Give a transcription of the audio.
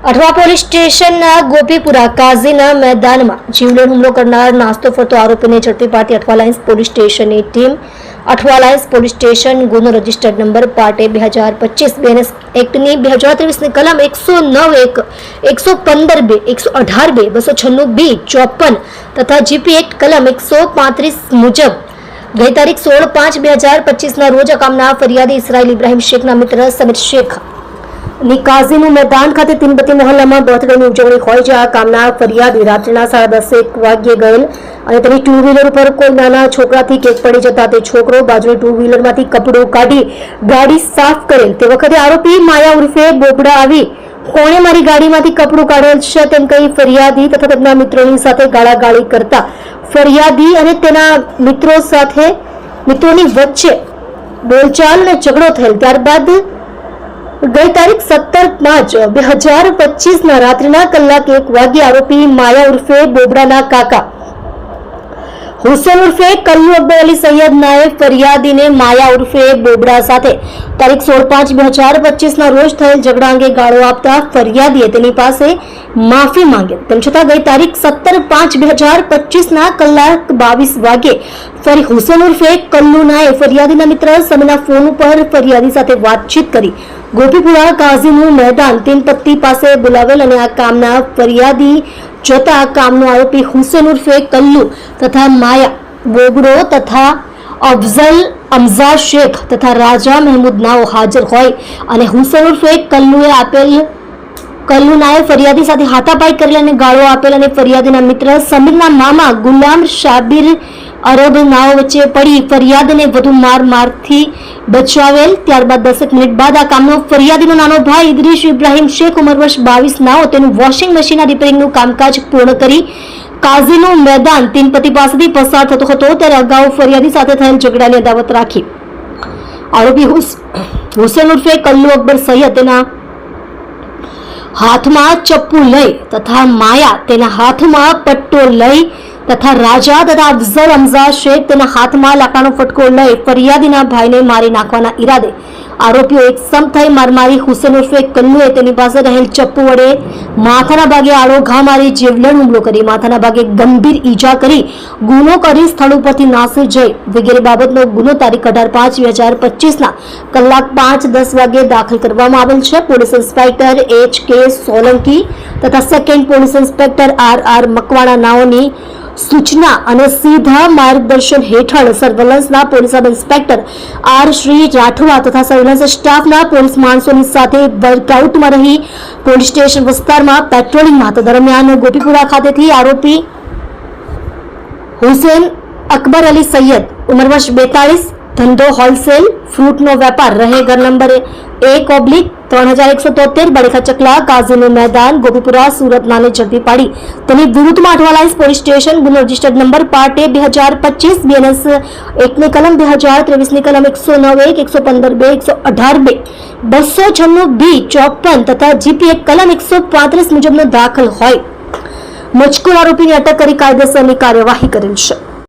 Athwa police સ્ટેશનના ગોપીપુરા કાઝીના મેદાનમાં જીવલેણ હુમલો કરનાર નાસ્તો ફરતો આરોપીને ઝડપી પાડતી અઠવા લાઇન્સ પોલીસ સ્ટેશનની team Athwa lines police station ગુનો રજિસ્ટર્ડ નંબર પાર્ટ 2025 બીએનએસ એક્ટની 2023ની કલમ 109(1), 115(2), 118(2), 296(b), 54 તથા જીપી એક્ટ કલમ 135 મુજબ ગઈ તારીખ 16/5/2025ના રોજ અકામના ફરિયાદી ઇસરાઇલ ઇબ્રાહિમ શેખના મિત્ર સમીર શેખ કાઝીનું મેદાન ખાતે તીનબત્તી મહોલ્લામાં બર્થડેની ઉજવણી હોય છે. આ કામના ફરિયાદી રાત્રિના 10:30 વાગ્યે ગયેલ અને તેની ટુ વ્હીલર ઉપર કોઈ નાના છોકરાથી કેક પડી જતા તે છોકરો બાજુની ટુ વ્હીલરમાંથી કપડું કાઢી ગાડી સાફ કરેલ તે વખતે આરોપી માયા ઉર્ફે બોબડા આવી કોણે મારી ગાડીમાંથી કપડું કાઢેલ છે તેમ કહી ફરિયાદી તથા તેમના મિત્રોની સાથે ગાળાગાળી કરતા ફરિયાદી અને તેના મિત્રોની વચ્ચે બોલચાલ અને ઝઘડો થયેલ. ત્યારબાદ ગઈ તારીખ 17/5/2025ના રાત્રિના કલાક 1 વાગ્યે આરોપી માયા ઉર્ફે બોબડાના કાકા હુસેન ઉર્ફે કલ્લુ અકબર અલી સૈયદ નાએ ફરિયાદીને માયા ઉર્ફે બોબડા સાથે તારીખ 16/5/2025ના રોજ થયેલ ઝઘડા અંગે ગાળો આપતા ફરિયાદીએ તેની પાસે માફી માંગેલ. તેમ છતાં ગઈ તારીખ 17/5/2025ના કલાક 22 વાગ્યે ફરી હુસેન ઉર્ફે કલ્લુ નાએ ફરિયાદીના મિત્ર સમીરના ફોન ઉપર ફરિયાદી સાથે વાતચીત કરી ગોપીપુરા કાઝીનું મેદાન તીનપત્તી પાસે બોલાવેલ અને આ કામના ફરિયાદી જોતા આ કામનો આરોપી હુસેન ઉર્ફે કલ્લુ તથા માયા બોબડો તથા અફઝલ અમઝા શેખ તથા રાજા મહેમૂદ નાઓ હાજર હોય અને હુસેન ઉર્ફે કલ્લુનાએ ફરિયાદી સાથે હાથાપાઈ કરેલ અને ગાળો આપેલ અને ફરિયાદીના મિત્ર સમીરના મામા ગુલામ શાબીર અરબ નાઓ વચ્ચે પડી ફરિયાદને વધુ મારથી બચાવેલ. ત્યારબાદ 10 મિનિટ બાદ આ કામનો ફરિયાદીનો નાનો ભાઈ ઇદરીશ ઇબ્રાહિમ શેખ ઉંમર વર્ષ 22 નાઓ તેનું વોશિંગ મશીનના રિપેરિંગનું કામકાજ પૂર્ણ કરી કાઝીનું મેદાન તીનપત્તી પાસેથી પસાર થતો હતો ત્યારે અગાઉ ફરિયાદી સાથે થયેલ ઝઘડાની અદાવત રાખી આરોપી હુસેન ઉર્ફે કલ્લુ અકબર સૈયદ તેના હાથમાં ચપ્પુ લઈ તથા માયા તેના હાથમાં પટ્ટો લઈ તથા રાજા તથા અફઝલ અમઝા શેખ તેના હાથમાં લાકડાનો ફટકો લઈ ફરિયાદીના ભાઈને મારી નાખવાના ઈરાદે આરોપીઓ એકસમ થઈ મારમારી હુસેન ઉર્ફે કલ્લુએ તેની પાસે રહેલ ચપ્પુ વડે માથાના ભાગે આડો ઘા મારી જીવલેણ હુમલો કરી માથાના ભાગે ગંભીર ઈજા કરી ગુનો કરી સ્થળ ઉપરથી નાસી જઈ વગેરે બાબતનો ગુનો તારીખ 18/5/2025ના કલાક 5:10 વાગ્યે દાખલ કરવામાં આવેલ છે. પોલીસ ઇન્સ્પેક્ટર HK સોલંકી તથા second police inspector RR Makwana નાઓની સૂચના અને સીધા માર્ગદર્શન હેઠળ સર્વેલન્સના police sub inspector R Shri Rathwa તથા સર્વેલન્સ સ્ટાફના પોલીસ માણસોની સાથે વર્કઆઉટમાં રહી પોલીસ સ્ટેશન વિસ્તારમાં પેટ્રોલિંગમાં હતા. દરમિયાન ગોપીપુરા ખાતેથી આરોપી હુસેન અકબર અલી સૈયદ ઉંમર વર્ષ 42 ધંધો હોલસેલ ફ્રૂટનો વેપાર રહે ઘર નંબર 1/3173 બળેખા ચકલા કાઝીનું મેદાન ગોપીપુરા સુરત નાને ઝડપી પાડી તેની વિરુદ્ધમાં અઠવા લાઇન્સ પોલીસ સ્ટેશન ગુનો રજિસ્ટર્ડ નંબર પાર્ટ 2025 બીએનએસ એક્ટની કલમ 2023ની કલમ 109(1), 115(2), 118(2), 296(b), 54 તથા જીપી એક્ટ કલમ 135 મુજબનો દાખલ હોય મજકૂર આરોપીની અટક કરી કાયદેસરની કાર્યવાહી કરેલ છે.